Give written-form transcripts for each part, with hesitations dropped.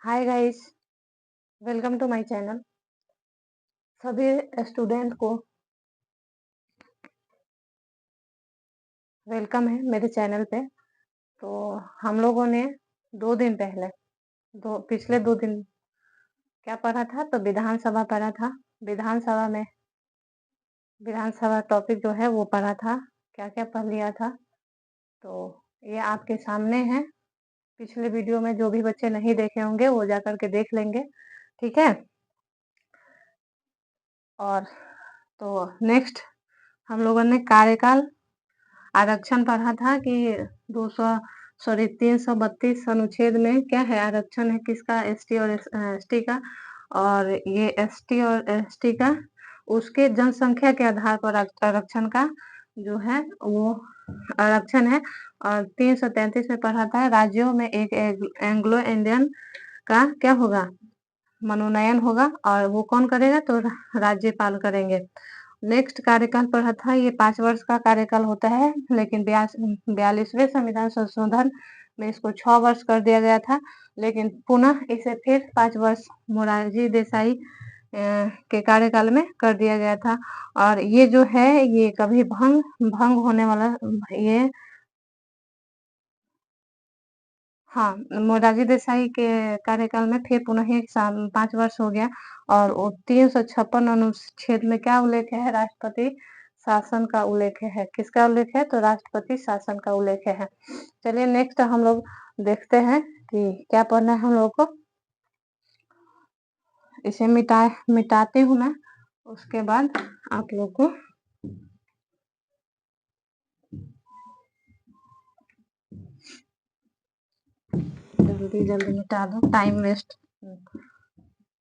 Hi guys, welcome to my channel. सभी student को welcome है मेरे चैनल पे। तो हम लोगों ने 2 दिन पहले पिछले 2 दिन क्या पढ़ा था? तो विधानसभा पढ़ा था। विधानसभा में विधानसभा टॉपिक जो है वो पढ़ा था। क्या-क्या पढ़ लिया था? तो ये आपके सामने है। पिछले वीडियो में जो भी बच्चे नहीं देखे होंगे वो जाकर के देख लेंगे, ठीक है? और तो नेक्स्ट हम लोगों ने कार्यकाल आरक्षण पढ़ा था कि 332 अनुच्छेद में क्या है? आरक्षण है किसका? एसटी और एसटी का। और ये एसटी और एसटी का उसके जनसंख्या के आधार पर आरक्षण का जो है वो आरक्षण है। और 333 में पढ़ा था राज्यों में एक एंग्लो इंडियन का क्या होगा? मनोनयन होगा और वो कौन करेगा? तो राज्यपाल करेंगे। नेक्स्ट कार्यकाल पढ़ा था, ये 5 वर्ष का कार्यकाल होता है, लेकिन 42वें संविधान संशोधन में इसको 6 वर्ष कर दिया गया था, लेकिन पुनः इसे फिर 5 वर्ष मोरारजी देसाई के कार्यकाल में कर दिया गया था। और ये जो है ये कभी भंग होने वाला ये हाँ, मोरारजी देसाई के कार्यकाल में फिर पुनः एक 5 वर्ष हो गया। और 356 अनुच्छेद में क्या उल्लेख है? राष्ट्रपति शासन का उल्लेख है। किसका उल्लेख है? तो राष्ट्रपति शासन का उल्लेख है। चलिए नेक्स्ट हम लोग देखते हैं कि क्या पढ़ना है हम लोग को। इसे मिटाती हूँ मैं, उसके बाद आप लोग को जल्दी मिटा दो,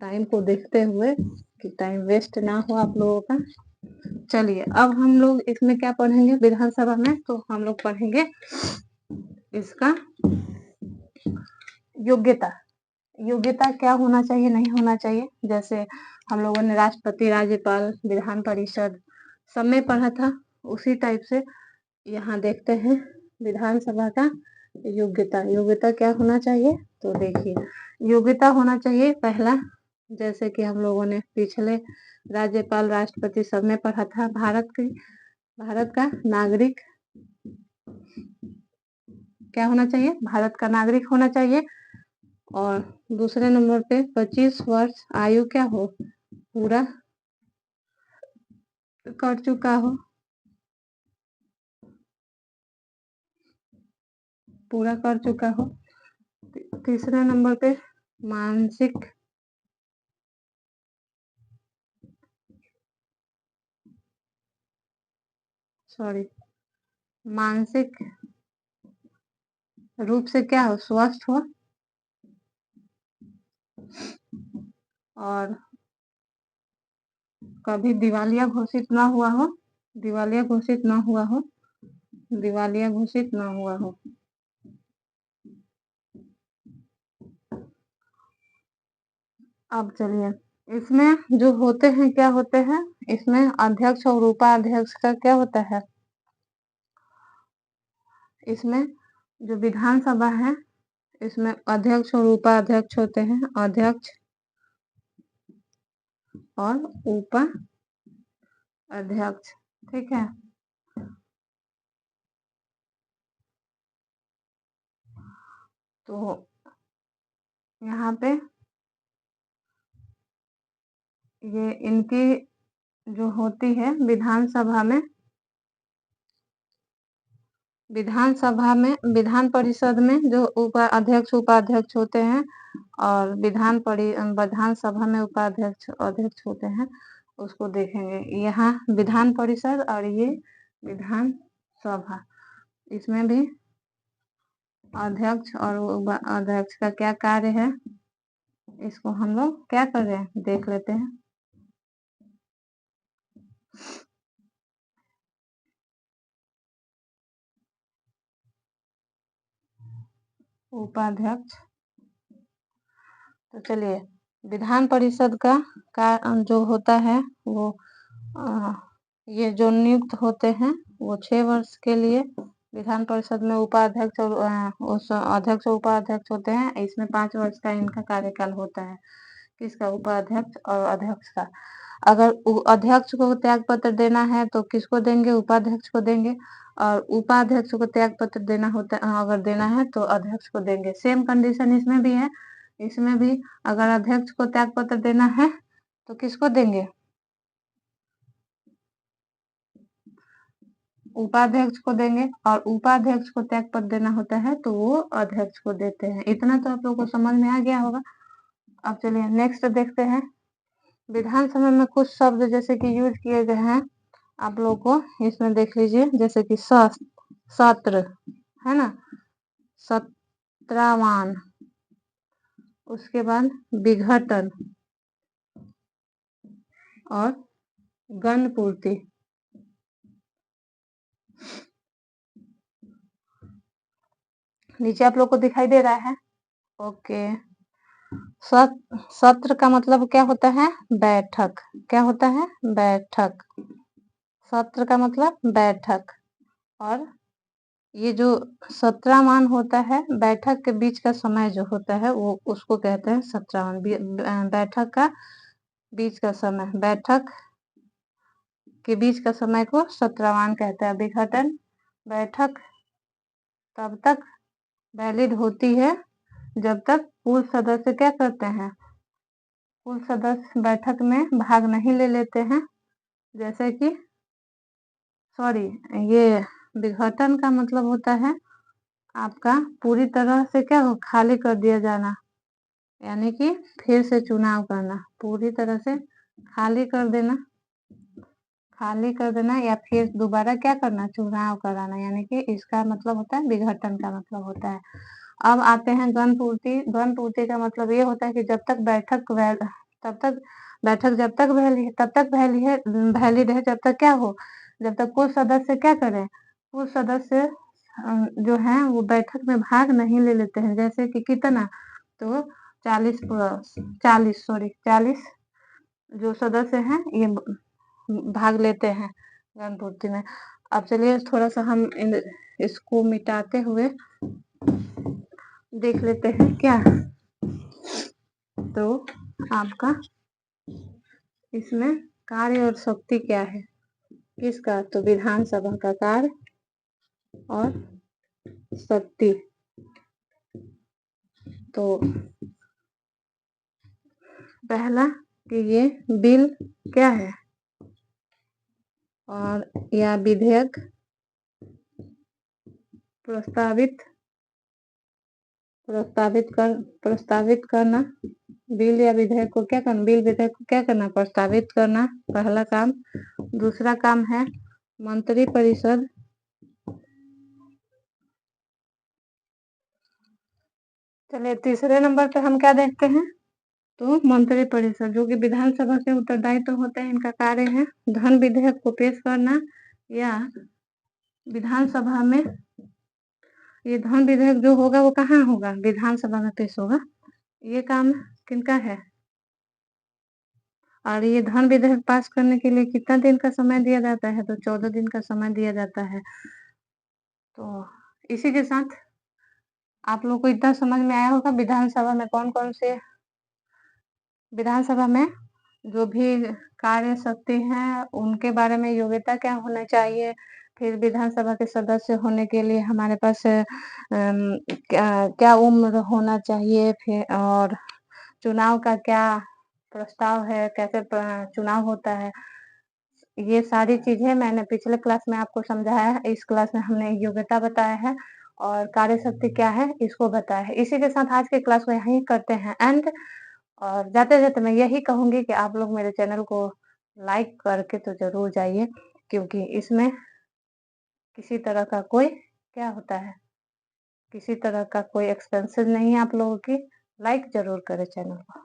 टाइम को देखते हुए कि टाइम वेस्ट ना हो आप लोगों का। चलिए अब हम लोग इसमें क्या पढ़ेंगे? विधानसभा में तो हम लोग पढ़ेंगे इसका योग्यता। योग्यता क्या होना चाहिए, नहीं होना चाहिए। जैसे हम लोगों ने राष्ट्रपति, राज्यपाल, विधान परिषद सब में पढ़ा था, उसी टाइप से यहाँ देखते हैं विधानसभा का योग्यता। योग्यता क्या होना चाहिए? तो देखिए, योग्यता होना चाहिए पहला, जैसे कि हम लोगों ने पिछले राज्यपाल, राष्ट्रपति सब में पढ़ा था, भारत का नागरिक क्या होना चाहिए? भारत का नागरिक होना चाहिए। और दूसरे नंबर पे 25 वर्ष आयु क्या हो? पूरा कर चुका हो, पूरा कर चुका हो। तीसरे नंबर पे मानसिक मानसिक रूप से क्या हो? स्वस्थ हो। और कभी दिवालिया घोषित ना हुआ हो, दिवालिया घोषित ना हुआ हो, दिवालिया घोषित ना हुआ हो। अब चलिए, इसमें जो होते हैं क्या होते हैं? इसमें अध्यक्ष और उपाध्यक्ष का क्या होता है? इसमें जो विधानसभा है इसमें अध्यक्ष और उपाध्यक्ष होते हैं। अध्यक्ष और उपाध्यक्ष, ठीक है। तो यहाँ पे ये इनकी जो होती है विधान परिषद में जो अध्यक्ष उपाध्यक्ष होते हैं, और विधानसभा में उपाध्यक्ष अध्यक्ष होते हैं, उसको देखेंगे। यहाँ विधान परिषद और ये विधान सभा, इसमें भी अध्यक्ष और उपाध्यक्ष का क्या कार्य है, इसको हम लोग क्या कर रहे हैं देख लेते हैं। उपाध्यक्ष, तो चलिए विधान परिषद का जो होता है वो ये जो नियुक्त होते हैं वो 6 वर्ष के लिए विधान परिषद में उपाध्यक्ष और उस अध्यक्ष और उपाध्यक्ष होते हैं। इसमें 5 वर्ष का इनका कार्यकाल होता है। किसका? उपाध्यक्ष और अध्यक्ष का। अगर अध्यक्ष को त्याग पत्र देना है तो किसको देंगे? उपाध्यक्ष को देंगे। और उपाध्यक्ष को त्याग पत्र देना होता अगर देना है तो अध्यक्ष को देंगे। सेम कंडीशन इसमें भी है। इसमें भी अगर अध्यक्ष को त्याग पत्र देना है तो किसको देंगे? उपाध्यक्ष को देंगे। और उपाध्यक्ष को त्याग पत्र देना होता है तो वो अध्यक्ष को देते हैं। इतना तो आप लोगों को समझ में आ गया होगा। अब चलिए नेक्स्ट देखते हैं। विधानसभा में कुछ शब्द जैसे कि यूज किए गए हैं, आप लोगों को इसमें देख लीजिए। जैसे कि सत्र है ना, सत्रावान, उसके बाद विघटन और गणपूर्ति। नीचे आप लोग को दिखाई दे रहा है? ओके। सत्र का मतलब क्या होता है? बैठक। क्या होता है? बैठक। सत्र का मतलब बैठक। और ये जो सत्रावान होता है, बैठक के बीच का समय जो होता है वो उसको कहते हैं सत्रावान। बैठक का बीच का समय, बैठक के बीच का समय को सत्रावान कहता है। विघटन, बैठक तब तक वैलिड होती है जब तक कुल सदस्य क्या करते हैं? कुल सदस्य बैठक में भाग नहीं ले लेते हैं। जैसे कि ये विघटन का मतलब होता है आपका पूरी तरह से क्या हो, खाली कर दिया जाना, यानी कि फिर से चुनाव करना, पूरी तरह से खाली कर देना, या फिर दोबारा क्या करना, चुनाव कराना, यानी कि इसका मतलब होता है विघटन का मतलब होता है। अब आते हैं गणपूर्ति। गणपूर्ति का मतलब ये होता है कि जब तक बैठक जब तक वैलिड है, जब तक क्या हो, जब तक कुछ सदस्य क्या करें, कुछ सदस्य जो हैं वो बैठक में भाग नहीं ले लेते हैं। जैसे कि कितना, तो 40 जो सदस्य हैं ये भाग लेते हैं गणपूर्ति में। अब चलिए थोड़ा सा हम इसको मिटाते हुए देख लेते हैं क्या। तो आपका इसमें कार्य और शक्ति क्या है किसका? तो विधानसभा का कार्य और शक्ति। तो पहला कि ये बिल क्या है और या विधेयक प्रस्तावित करना, बिल या विधेयक को क्या करना, बिल विधेयक को क्या करना, प्रस्तावित करना, पहला काम। दूसरा काम है मंत्रिपरिषद। चलिए तीसरे नंबर पे हम क्या देखते हैं, तो मंत्रिपरिषद जो कि विधानसभा से उत्तरदायित्व होते हैं, इनका कार्य है धन विधेयक को पेश करना, या विधानसभा में ये धन विधेयक जो होगा वो कहाँ होगा, विधानसभा में पेश होगा। ये काम किनका है? और ये धन विधेयक पास करने के लिए कितना दिन का समय दिया जाता है? तो 14 दिन का समय दिया जाता है। तो इसी के साथ आप लोग को इतना समझ में आया होगा विधानसभा में कौन से, विधानसभा में जो भी कार्य शक्ति हैं उनके बारे में योग्यता क्या होना चाहिए, फिर विधानसभा के सदस्य होने के लिए हमारे पास क्या उम्र होना चाहिए, फिर और चुनाव का क्या प्रस्ताव है, कैसे चुनाव होता है, ये सारी चीजें मैंने पिछले क्लास में आपको समझाया है। इस क्लास में हमने योग्यता बताया है और कार्य शक्ति क्या है इसको बताया है। इसी के साथ आज के क्लास को यहीं करते हैं एंड। और जाते जाते मैं यही कहूंगी कि आप लोग मेरे चैनल को लाइक करके तो जरूर जाइए, क्योंकि इसमें किसी तरह का कोई क्या होता है, किसी तरह का कोई एक्सपेंसेस नहीं है आप लोगों की। लाइक जरूर करें चैनल को।